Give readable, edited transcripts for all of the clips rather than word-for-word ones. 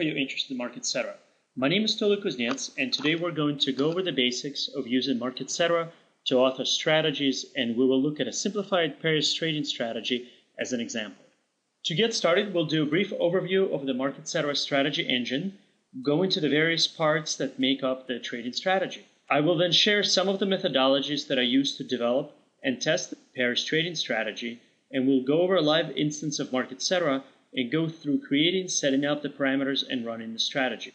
for your interest in Marketcetera. My name is Tolu Kuznets, and today we're going to go over the basics of using Marketcetera to author strategies, and we will look at a simplified pairs trading strategy as an example. To get started, we'll do a brief overview of the Marketcetera strategy engine, go into the various parts that make up the trading strategy. I will then share some of the methodologies that I use to develop and test the pairs trading strategy, and we'll go over a live instance of Marketcetera and go through creating, setting up the parameters, and running the strategy.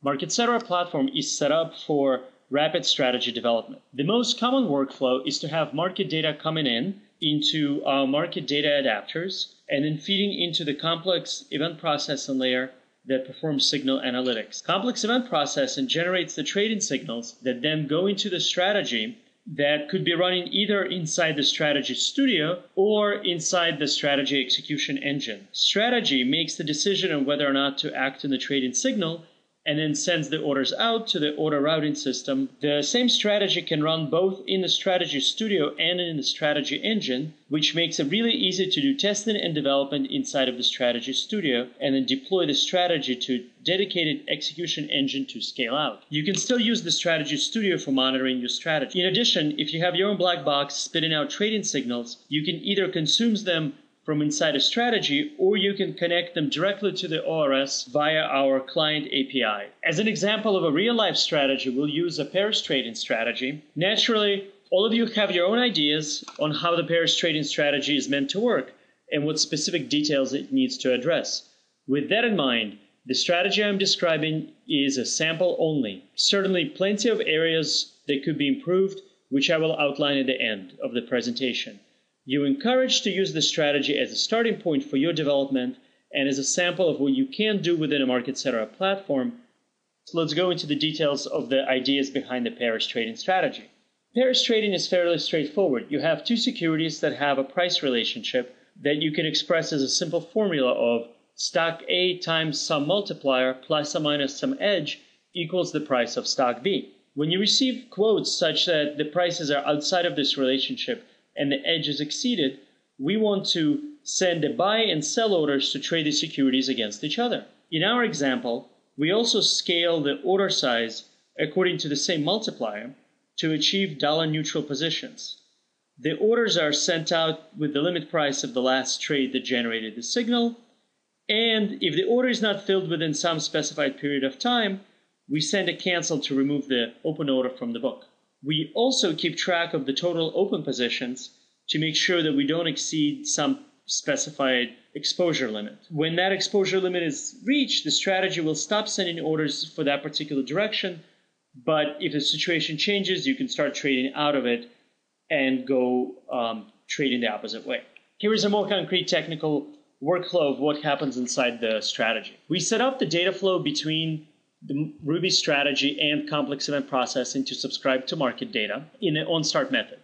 Marketcetera platform is set up for rapid strategy development. The most common workflow is to have market data coming in into our market data adapters and then feeding into the complex event processing layer that performs signal analytics. Complex event processing generates the trading signals that then go into the strategy that could be running either inside the strategy studio or inside the strategy execution engine. Strategy makes the decision on whether or not to act on the trading signal and then sends the orders out to the order routing system. The same strategy can run both in the strategy studio and in the strategy engine, which makes it really easy to do testing and development inside of the strategy studio and then deploy the strategy to dedicated execution engine to scale out. You can still use the strategy studio for monitoring your strategy. In addition, if you have your own black box spitting out trading signals, you can either consume them from inside a strategy, or you can connect them directly to the ORS via our client API. As an example of a real-life strategy, we'll use a pairs trading strategy. Naturally, all of you have your own ideas on how the pairs trading strategy is meant to work and what specific details it needs to address. With that in mind, the strategy I'm describing is a sample only. Certainly plenty of areas that could be improved, which I will outline at the end of the presentation. You're encouraged to use the strategy as a starting point for your development and as a sample of what you can do within a Marketcetera platform. So let's go into the details of the ideas behind the pairs trading strategy. Pairs trading is fairly straightforward. You have two securities that have a price relationship that you can express as a simple formula of stock A times some multiplier plus or minus some edge equals the price of stock B. When you receive quotes such that the prices are outside of this relationship and the edge is exceeded, we want to send the buy and sell orders to trade the securities against each other. In our example, we also scale the order size according to the same multiplier to achieve dollar-neutral positions. The orders are sent out with the limit price of the last trade that generated the signal, and if the order is not filled within some specified period of time, we send a cancel to remove the open order from the book. We also keep track of the total open positions to make sure that we don't exceed some specified exposure limit. When that exposure limit is reached, the strategy will stop sending orders for that particular direction, but if the situation changes, you can start trading out of it and go trading the opposite way. Here is a more concrete technical workflow of what happens inside the strategy. We set up the data flow between the Ruby strategy and complex event processing to subscribe to market data in the onStart method.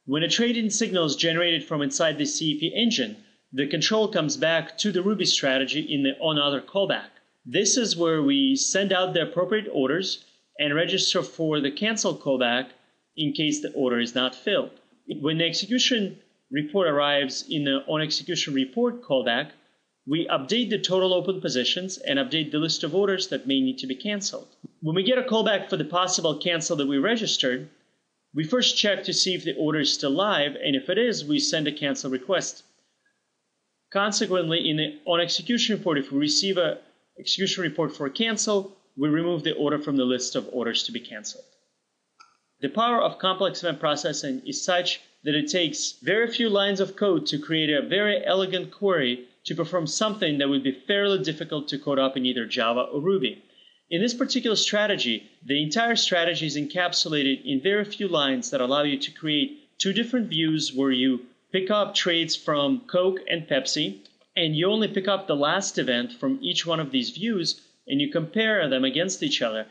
When a trading signal is generated from inside the CEP engine, the control comes back to the Ruby strategy in the onOther callback. This is where we send out the appropriate orders and register for the cancel callback in case the order is not filled. When the execution report arrives in the onExecution report callback, we update the total open positions and update the list of orders that may need to be canceled. When we get a callback for the possible cancel that we registered, we first check to see if the order is still live, and if it is, we send a cancel request. Consequently, in the onExecution report, if we receive an execution report for a cancel, we remove the order from the list of orders to be canceled. The power of complex event processing is such that it takes very few lines of code to create a very elegant query to perform something that would be fairly difficult to code up in either Java or Ruby. In this particular strategy, the entire strategy is encapsulated in very few lines that allow you to create two different views where you pick up trades from Coke and Pepsi, and you only pick up the last event from each one of these views, and you compare them against each other.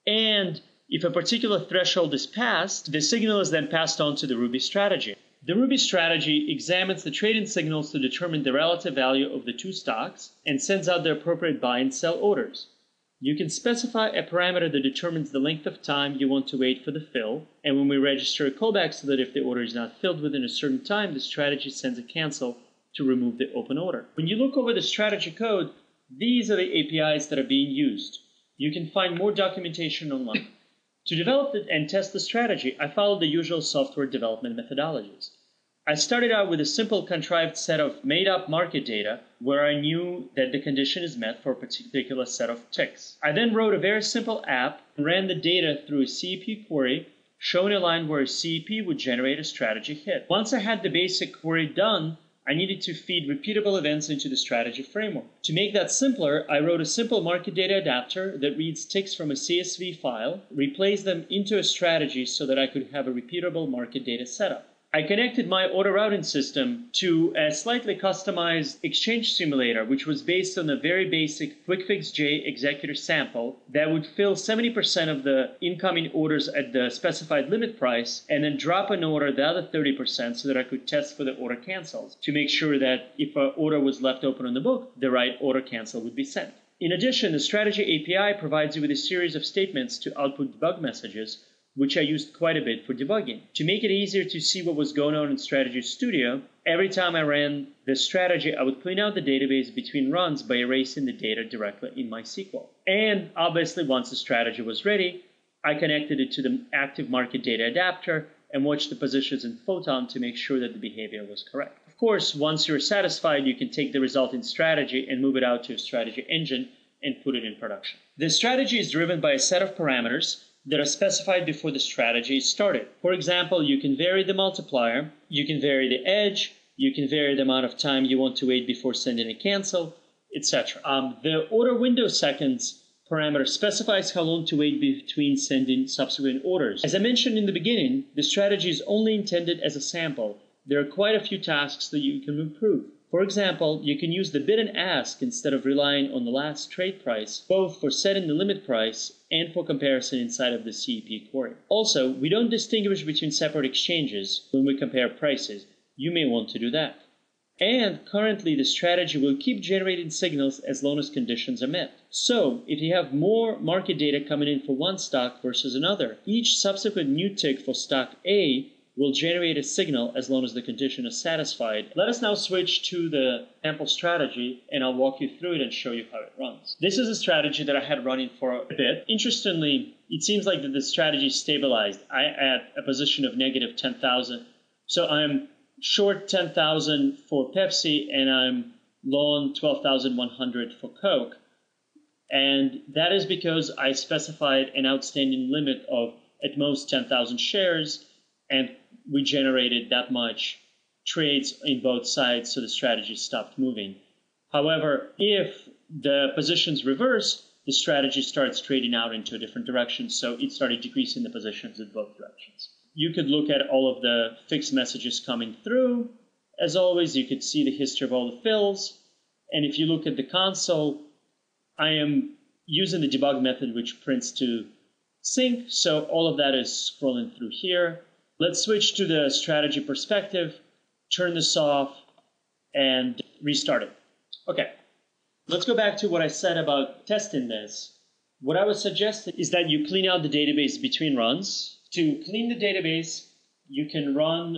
And if a particular threshold is passed, the signal is then passed on to the Ruby strategy. The Ruby strategy examines the trading signals to determine the relative value of the two stocks and sends out the appropriate buy and sell orders. You can specify a parameter that determines the length of time you want to wait for the fill, and when we register a callback so that if the order is not filled within a certain time, the strategy sends a cancel to remove the open order. When you look over the strategy code, These are the APIs that are being used. You can find more documentation online. To develop and test the strategy, I followed the usual software development methodologies. I started out with a simple contrived set of made-up market data where I knew that the condition is met for a particular set of ticks. I then wrote a very simple app and ran the data through a CEP query, showing a line where a CEP would generate a strategy hit. Once I had the basic query done, I needed to feed repeatable events into the strategy framework. To make that simpler, I wrote a simple market data adapter that reads ticks from a CSV file, replays them into a strategy so that I could have a repeatable market data setup. I connected my auto routing system to a slightly customized exchange simulator, which was based on a very basic QuickFix-J executor sample that would fill 70% of the incoming orders at the specified limit price and then drop an order the other 30% so that I could test for the order cancels to make sure that if an order was left open on the book, the right order cancel would be sent. In addition, the Strategy API provides you with a series of statements to output debug messages, which I used quite a bit for debugging. To make it easier to see what was going on in Strategy Studio, every time I ran the strategy, I would clean out the database between runs by erasing the data directly in MySQL. And obviously, once the strategy was ready, I connected it to the active market data adapter and watched the positions in Photon to make sure that the behavior was correct. Of course, once you're satisfied, you can take the resulting strategy and move it out to a strategy engine and put it in production. The strategy is driven by a set of parameters that are specified before the strategy is started. For example, you can vary the multiplier, you can vary the edge, you can vary the amount of time you want to wait before sending a cancel, etc. The order window seconds parameter specifies how long to wait between sending subsequent orders. As I mentioned in the beginning, the strategy is only intended as a sample. There are quite a few tasks that you can improve. For example, you can use the bid and ask instead of relying on the last trade price, both for setting the limit price and for comparison inside of the CEP query. Also, we don't distinguish between separate exchanges when we compare prices. You may want to do that. And currently, the strategy will keep generating signals as long as conditions are met. So, if you have more market data coming in for one stock versus another, each subsequent new tick for stock A will generate a signal as long as the condition is satisfied. Let us now switch to the sample strategy, and I'll walk you through it and show you how it runs. This is a strategy that I had running for a bit. Interestingly, it seems like that the strategy stabilized. I at a position of negative 10,000. So I'm short 10,000 for Pepsi, and I'm long 12,100 for Coke. And that is because I specified an outstanding limit of at most 10,000 shares, and we generated that much trades in both sides, so the strategy stopped moving. However, if the positions reverse, the strategy starts trading out into a different direction, so it started decreasing the positions in both directions. You could look at all of the fixed messages coming through. As always, you could see the history of all the fills. And if you look at the console, I am using the debug method, which prints to sync, so all of that is scrolling through here. Let's switch to the strategy perspective, turn this off, and restart it. Okay, let's go back to what I said about testing this. What I would suggest is that you clean out the database between runs. To clean the database, you can run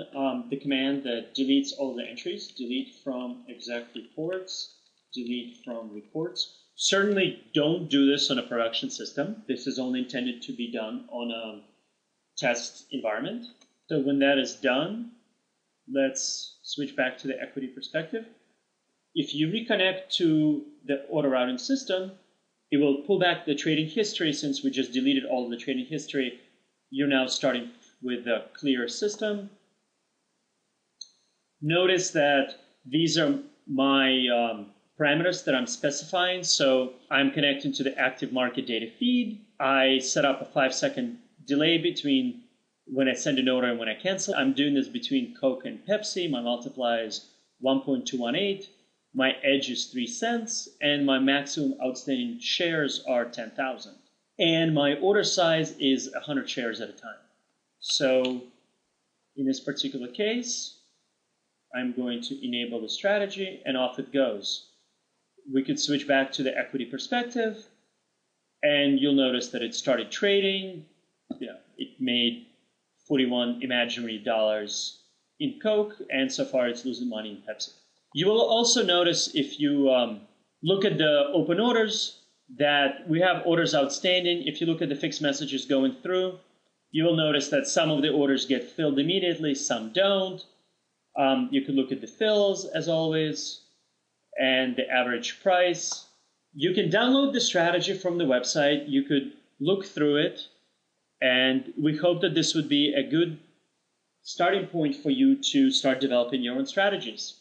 the command that deletes all the entries, delete from exec reports, delete from reports. Certainly don't do this on a production system. This is only intended to be done on a test environment. So when that is done, let's switch back to the equity perspective. If you reconnect to the auto routing system, it will pull back the trading history. Since we just deleted all of the trading history, you're now starting with a clear system. Notice that these are my parameters that I'm specifying. So I'm connecting to the active market data feed. I set up a 5-second delay between when I send an order and when I cancel. I'm doing this between Coke and Pepsi. My multiplier is 1.218. My edge is 3 cents. And my maximum outstanding shares are 10,000. And my order size is 100 shares at a time. So in this particular case, I'm going to enable the strategy, and off it goes. We could switch back to the equity perspective, and you'll notice that it started trading. It made 41 imaginary dollars in Coke, and so far it's losing money in Pepsi. You will also notice if you Look at the open orders that we have orders outstanding. If you look at the fixed messages going through, you will notice that some of the orders get filled immediately, some don't. You could look at the fills as always and the average price. You can download the strategy from the website. You could look through it, and we hope that this would be a good starting point for you to start developing your own strategies.